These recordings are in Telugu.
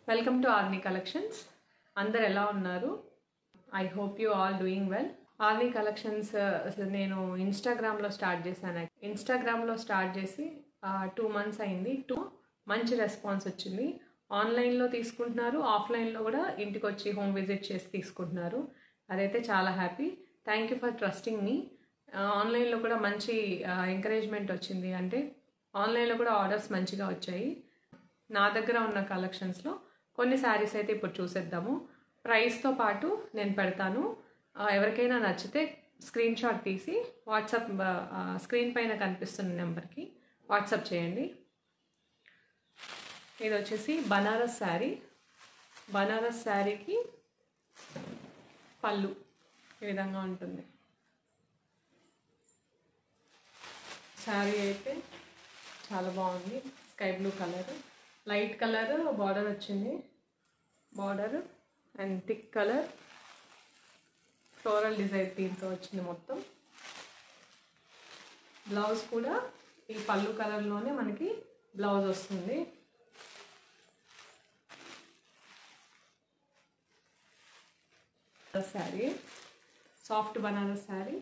Welcome to ఆర్నీ collections. అందరు ఎలా ఉన్నారు? I hope you all doing well. ఆర్నీ collections నేను ఇన్స్టాగ్రామ్లో స్టార్ట్ చేశాను. ఇన్స్టాగ్రామ్లో స్టార్ట్ చేసి 2 months అయింది. మంచి రెస్పాన్స్ వచ్చింది. ఆన్లైన్లో తీసుకుంటున్నారు, ఆఫ్లైన్లో కూడా ఇంటికి వచ్చి హోమ్ విజిట్ చేసి తీసుకుంటున్నారు. అదైతే చాలా happy. Thank you for trusting me. ఆన్లైన్లో కూడా మంచి ఎంకరేజ్మెంట్ వచ్చింది. అంటే ఆన్లైన్లో కూడా ఆర్డర్స్ మంచిగా వచ్చాయి. నా దగ్గర ఉన్న కలెక్షన్స్లో కొన్ని శారీస్ అయితే ఇప్పుడు చూసేద్దాము. ప్రైస్తో పాటు నేను పెడతాను. ఎవరికైనా నచ్చితే స్క్రీన్ షాట్ తీసి వాట్సాప్ స్క్రీన్ పైన కనిపిస్తున్న నెంబర్కి వాట్సాప్ చేయండి. ఇది వచ్చేసి బనారస్ శారీ. బనారస్ శారీకి పళ్ళు ఈ విధంగా ఉంటుంది. శారీ అయితే చాలా బాగుంది. Sky blue colour, light colour border వచ్చింది. Border and thick colour floral design దీంతో వచ్చింది మొత్తం. బ్లౌజ్ కూడా ఈ పళ్ళు కలర్లోనే మనకి బ్లౌజ్ వస్తుంది. Sari soft Banaras sari.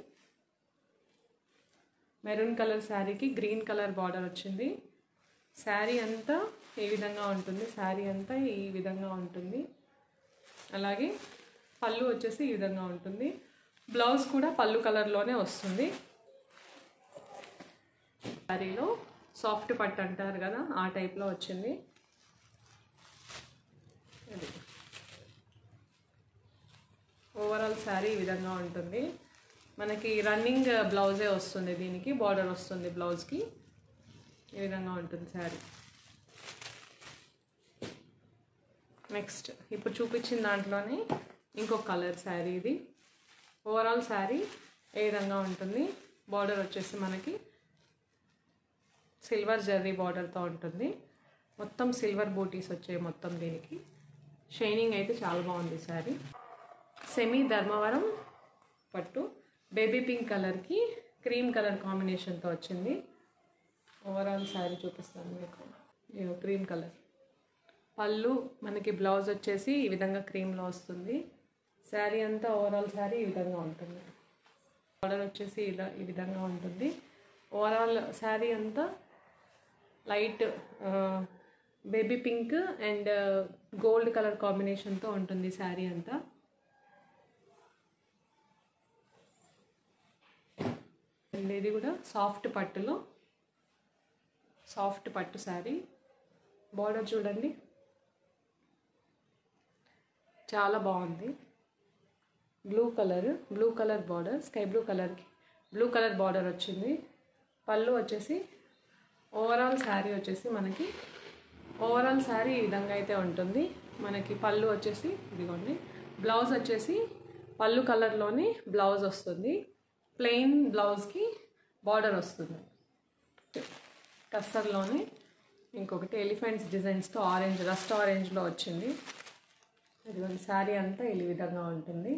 Maroon colour శారీకి గ్రీన్ కలర్ బార్డర్ వచ్చింది. శారీ అంతా ఈ విధంగా ఉంటుంది. శారీ అంతా ఈ విధంగా ఉంటుంది. అలాగే పళ్ళు వచ్చేసి ఈ విధంగా ఉంటుంది. బ్లౌజ్ కూడా పళ్ళు కలర్లోనే వస్తుంది. శారీలో సాఫ్ట్ పట్టు అంటారు కదా, ఆ టైప్లో వచ్చింది. ఇది ఓవరాల్ శారీ ఈ విధంగా ఉంటుంది. మనకి రన్నింగ్ బ్లౌజే వస్తుంది. దీనికి బార్డర్ వస్తుంది. బ్లౌజ్కి ఈ విధంగా ఉంటుంది శారీ. నెక్స్ట్ ఇప్పుడు చూపించిన దాంట్లోనే ఇంకొక కలర్ శారీ. ఇది ఓవరాల్ శారీ ఏ విధంగా ఉంటుంది. బార్డర్ వచ్చేసి మనకి సిల్వర్ జర్రీ బార్డర్తో ఉంటుంది. మొత్తం సిల్వర్ బూటీస్ వచ్చాయి మొత్తం. దీనికి షైనింగ్ అయితే చాలా బాగుంది శారీ. సెమీ ధర్మవరం పట్టు బేబీ పింక్ కలర్కి క్రీమ్ కలర్ కాంబినేషన్తో వచ్చింది. ఓవరాల్ శారీ చూపిస్తాను మీకు. క్రీమ్ కలర్ పళ్ళు, మనకి బ్లౌజ్ వచ్చేసి ఈ విధంగా క్రీమ్లో వస్తుంది. శారీ అంతా ఓవరాల్ శారీ ఈ విధంగా ఉంటుంది. బార్డర్ వచ్చేసి ఇలా ఈ విధంగా ఉంటుంది. ఓవరాల్ శారీ అంతా light baby pink and gold colour కాంబినేషన్తో ఉంటుంది శారీ అంతా. ఇది కూడా సాఫ్ట్ పట్టులో సాఫ్ట్ పట్టు శారీ. బార్డర్ చూడండి చాలా బాగుంది. Blue colour border, sky blue కలర్కి బ్లూ కలర్ బార్డర్ వచ్చింది. పళ్ళు వచ్చేసి ఓవరాల్ శారీ వచ్చేసి మనకి ఓవరాల్ శారీ ఈ విధంగా అయితే ఉంటుంది. మనకి పళ్ళు వచ్చేసి ఇదిగోండి. బ్లౌజ్ వచ్చేసి పళ్ళు కలర్లోనే బ్లౌజ్ వస్తుంది. ప్లెయిన్ బ్లౌజ్కి బార్డర్ వస్తుంది. కస్తర్లోనే ఇంకొకటి ఎలిఫెంట్స్ డిజైన్స్తో ఆరెంజ్, రస్ట్ ఆరెంజ్లో వచ్చింది. ఇదిగోండి శారీ అంతా ఈ విధంగా ఉంటుంది.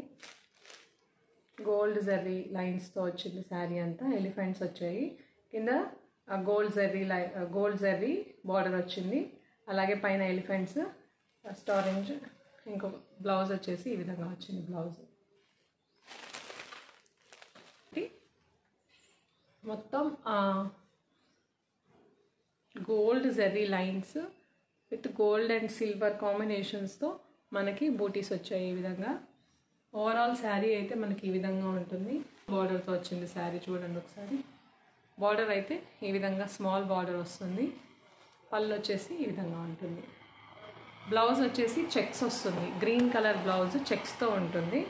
గోల్డ్ జెర్రీ లైన్స్తో వచ్చింది శారీ అంతా. ఎలిఫెంట్స్ వచ్చాయి. కింద గోల్డ్ జెర్రీ బార్డర్ వచ్చింది. అలాగే పైన ఎలిఫెంట్స్, రస్ట్ ఆరెంజ్. ఇంకొక బ్లౌజ్ వచ్చేసి ఈ విధంగా వచ్చింది. బ్లౌజ్ మొత్తం gold zari lines with gold and silver కాంబినేషన్స్తో మనకి బూటీస్ వచ్చాయి ఈ విధంగా. ఓవరాల్ శారీ అయితే మనకి ఈ విధంగా ఉంటుంది. బార్డర్తో వచ్చింది శారీ చూడండి ఒకసారి. బార్డర్ అయితే ఈ విధంగా స్మాల్ బార్డర్ వస్తుంది. పళ్ళు వచ్చేసి ఈ విధంగా ఉంటుంది. బ్లౌజ్ వచ్చేసి చెక్స్ వస్తుంది. గ్రీన్ కలర్ బ్లౌజ్ చెక్స్తో ఉంటుంది.